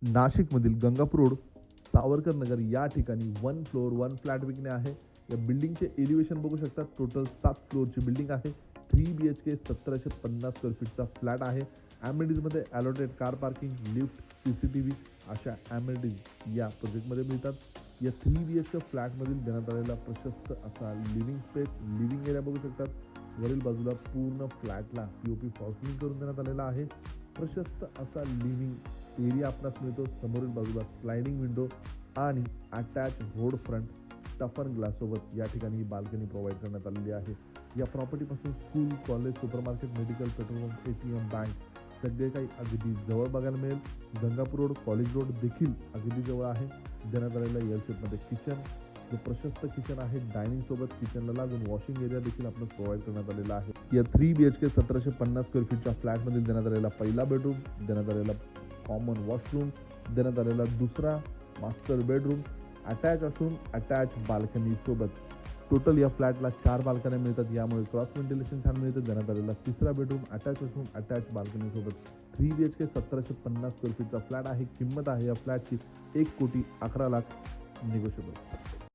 नाशिकमधील गंगापूर रोड, सावरकर नगर या ठिकाणी 1 फ्लोअर 1 फ्लॅट विकणे आहे. या बिल्डिंगचे एलिव्हेशन बघू शकता. टोटल 7 फ्लोअरची बिल्डिंग आहे. 3 BHK 1750 स्क्वेअर फीटचा फ्लॅट आहे. ॲम्निटीजमध्ये allotted car parking, lift, CCTV अशा ॲम्निटीज या प्रोजेक्टमध्ये मिळतात. या 3 BHK फ्लॅटमधील देण्यात आलेला प्रशस्त असा लिव्हिंग स्पेस, लिव्हिंग एरिया बघू शकतात. वरील बाजूला पूर्ण फ्लॅटला POP फॉल सीलिंग करून देण्यात आलेला आहे. प्रशस्त असा लिव्हिंग एरिया आपणास मिळतो. समोरील बाजूला स्लायडिंग विंडो आणि अटॅच रोड फ्रंट टफन ग्लास सोबत या ठिकाणी ही बाल्कनी प्रोव्हाइड करण्यात आलेली आहे. या प्रॉपर्टीपासून school, college, supermarket, medical, petrol pump, ATM, bank सगळे काही अगदी जवळ बघायला मिळेल. गंगापूर रोड, कॉलेज रोड देखील अगदी जवळ आहे. देण्यात आलेल्या एल शेपमध्ये किचन, जो प्रशस्त किचन आहे, डायनिंग सोबत किचनला लागून वॉशिंग एरिया देखील आपल्याला प्रोव्हाइड करण्यात आलेला आहे. या 3 BHK 1750 स्क्वेअर फीटच्या फ्लॅटमधील देण्यात आलेला पहिला बेडरूम, देण्यात आलेला कॉमन वॉशरूम, देण्यात आलेला दुसरा मास्टर बेडरूम अटॅच असून अटॅच बाल्कनी सोबत. टोटल या फ्लॅटला 4 बाल्कन्या मिळतात. यामुळे क्रॉस व्हेंटिलेशन छान मिळतं. देण्यात आलेला तिसरा बेडरूम अटॅच असून अटॅच बाल्कनी सोबत. 3 BHK 1750 स्क्वेअर फीटचा फ्लॅट आहे. किंमत आहे या फ्लॅटची 1,11,00,000 निगोशिएबल.